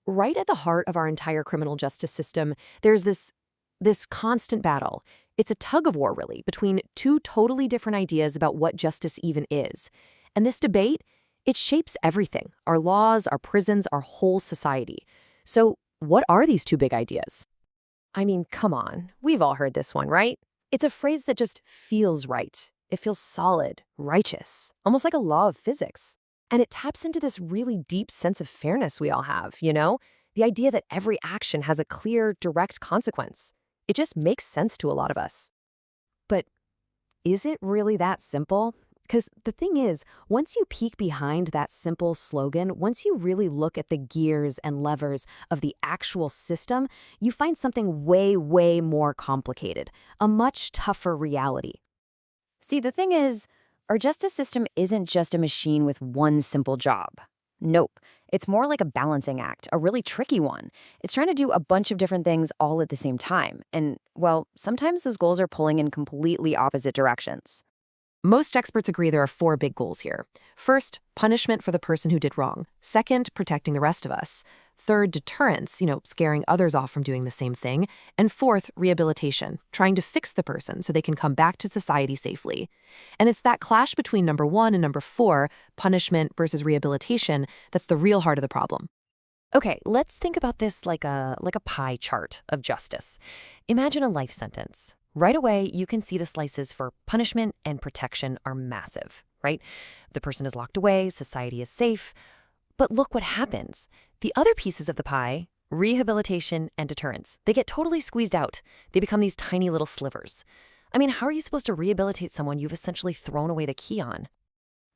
Right at the heart of our entire criminal justice system, there's this constant battle. It's a tug of war, really, between two totally different ideas about what justice even is. And this debate, it shapes everything, our laws, our prisons, our whole society. So, what are these two big ideas? I mean, come on. We've all heard this one, right? It's a phrase that just feels right. It feels solid, righteous, almost like a law of physics. And it taps into this really deep sense of fairness we all have. The idea that every action has a clear, direct consequence. It just makes sense to a lot of us. But is it really that simple? Because the thing is, once you peek behind that simple slogan, once you really look at the gears and levers of the actual system, you find something way, way more complicated, a much tougher reality. See, the thing is, our justice system isn't just a machine with one simple job. Nope. It's more like a balancing act, a really tricky one. It's trying to do a bunch of different things all at the same time. And, well, sometimes those goals are pulling in completely opposite directions. Most experts agree there are four big goals here. First, punishment for the person who did wrong. Second, protecting the rest of us. Third, deterrence, scaring others off from doing the same thing. And fourth, rehabilitation, trying to fix the person so they can come back to society safely. And it's that clash between number one and number four, punishment versus rehabilitation, that's the real heart of the problem. Okay, let's think about this like a pie chart of justice. Imagine a life sentence. Right away, you can see the slices for punishment and protection are massive, right? The person is locked away, society is safe. But look what happens. The other pieces of the pie, rehabilitation and deterrence, they get totally squeezed out. They become these tiny little slivers. I mean, how are you supposed to rehabilitate someone you've essentially thrown away the key on?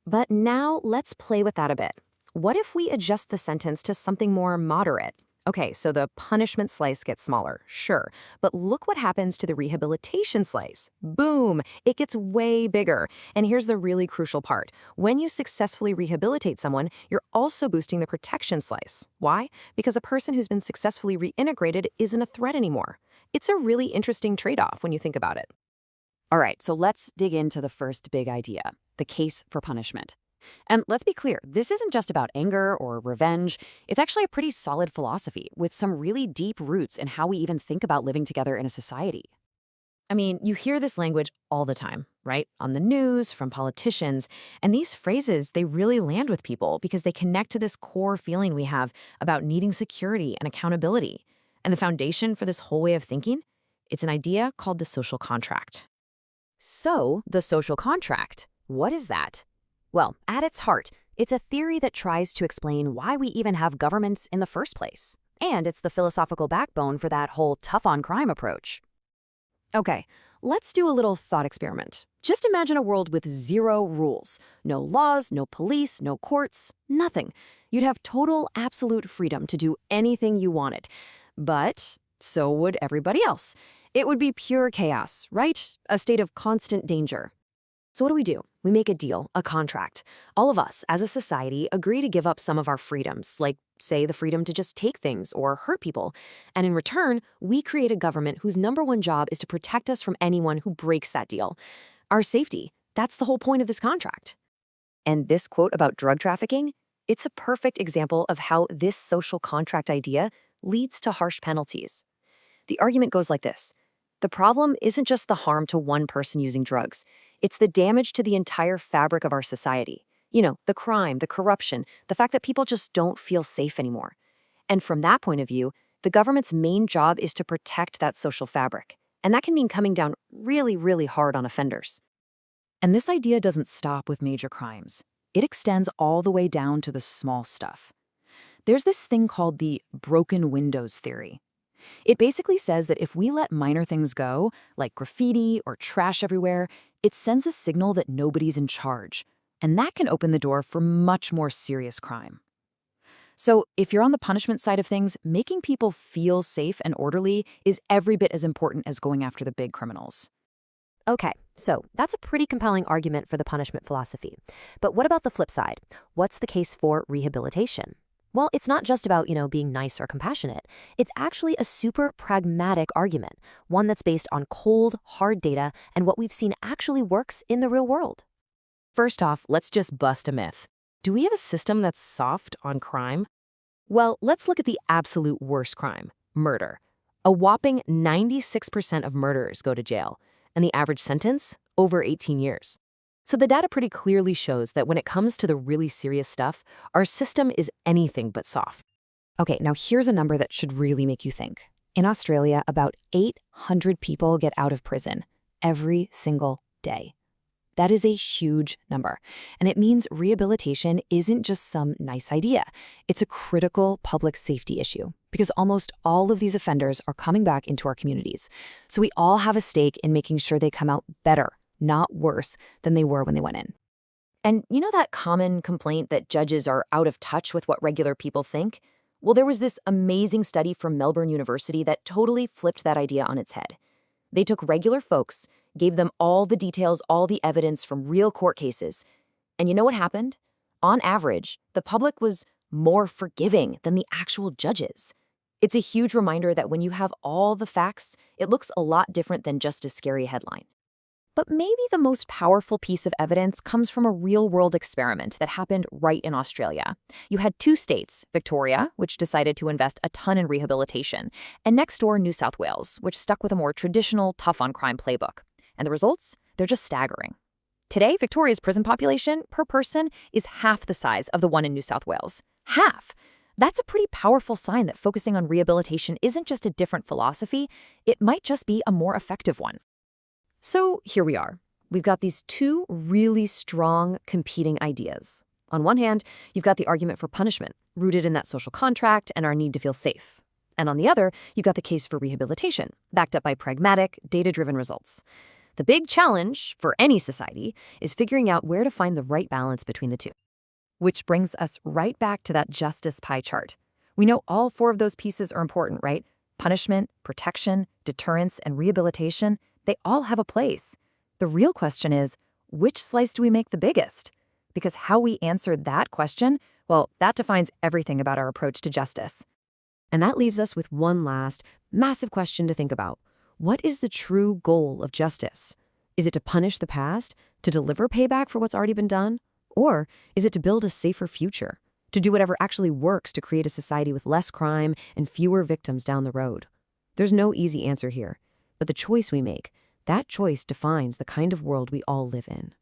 But now let's play with that a bit. What if we adjust the sentence to something more moderate? Okay, so the punishment slice gets smaller, sure. But look what happens to the rehabilitation slice. Boom! It gets way bigger. And here's the really crucial part. When you successfully rehabilitate someone, you're also boosting the protection slice. Why? Because a person who's been successfully reintegrated isn't a threat anymore. It's a really interesting trade-off when you think about it. All right, so let's dig into the first big idea, the case for punishment. And let's be clear, this isn't just about anger or revenge. It's actually a pretty solid philosophy with some really deep roots in how we even think about living together in a society. I mean, you hear this language all the time, right? On the news, from politicians. And these phrases, they really land with people because they connect to this core feeling we have about needing security and accountability. And the foundation for this whole way of thinking? It's an idea called the social contract. So, the social contract, what is that? Well, at its heart, it's a theory that tries to explain why we even have governments in the first place. And it's the philosophical backbone for that whole tough-on-crime approach. Okay, let's do a little thought experiment. Just imagine a world with zero rules. No laws, no police, no courts, nothing. You'd have total, absolute freedom to do anything you wanted. But so would everybody else. It would be pure chaos, right? A state of constant danger. So what do? We make a deal, a contract. All of us, as a society, agree to give up some of our freedoms, like, say, the freedom to just take things or hurt people. And in return, we create a government whose number one job is to protect us from anyone who breaks that deal. Our safety, that's the whole point of this contract. And this quote about drug trafficking, it's a perfect example of how this social contract idea leads to harsh penalties. The argument goes like this. The problem isn't just the harm to one person using drugs. It's the damage to the entire fabric of our society. The crime, the corruption, the fact that people just don't feel safe anymore. And from that point of view, the government's main job is to protect that social fabric. And that can mean coming down really, really hard on offenders. And this idea doesn't stop with major crimes. It extends all the way down to the small stuff. There's this thing called the broken windows theory. It basically says that if we let minor things go, like graffiti or trash everywhere, it sends a signal that nobody's in charge. And that can open the door for much more serious crime. So if you're on the punishment side of things, making people feel safe and orderly is every bit as important as going after the big criminals. Okay, so that's a pretty compelling argument for the punishment philosophy. But what about the flip side? What's the case for rehabilitation? Well, it's not just about, being nice or compassionate. It's actually a super pragmatic argument, one that's based on cold, hard data and what we've seen actually works in the real world. First off, let's just bust a myth. Do we have a system that's soft on crime? Well, let's look at the absolute worst crime, murder. A whopping 96% of murderers go to jail, and the average sentence? Over 18 years. So the data pretty clearly shows that when it comes to the really serious stuff, our system is anything but soft. Okay, now here's a number that should really make you think. In Australia, about 800 people get out of prison every single day. That is a huge number, and it means rehabilitation isn't just some nice idea. It's a critical public safety issue because almost all of these offenders are coming back into our communities. So we all have a stake in making sure they come out better, not worse, than they were when they went in. And you know that common complaint that judges are out of touch with what regular people think? Well, there was this amazing study from Melbourne University that totally flipped that idea on its head. They took regular folks, gave them all the details, all the evidence from real court cases. And you know what happened? On average, the public was more forgiving than the actual judges. It's a huge reminder that when you have all the facts, it looks a lot different than just a scary headline. But maybe the most powerful piece of evidence comes from a real-world experiment that happened right in Australia. You had two states, Victoria, which decided to invest a ton in rehabilitation, and next door, New South Wales, which stuck with a more traditional, tough-on-crime playbook. And the results? They're just staggering. Today, Victoria's prison population per person is half the size of the one in New South Wales. Half! That's a pretty powerful sign that focusing on rehabilitation isn't just a different philosophy, it might just be a more effective one. So here we are. We've got these two really strong competing ideas. On one hand, you've got the argument for punishment, rooted in that social contract and our need to feel safe. And on the other, you've got the case for rehabilitation, backed up by pragmatic, data-driven results. The big challenge for any society is figuring out where to find the right balance between the two. Which brings us right back to that justice pie chart. We know all four of those pieces are important, right? Punishment, protection, deterrence, and rehabilitation, they all have a place. The real question is, which slice do we make the biggest? Because how we answer that question, well, that defines everything about our approach to justice. And that leaves us with one last, massive question to think about. What is the true goal of justice? Is it to punish the past, to deliver payback for what's already been done? Or is it to build a safer future, to do whatever actually works to create a society with less crime and fewer victims down the road? There's no easy answer here. But the choice we make, that choice defines the kind of world we all live in.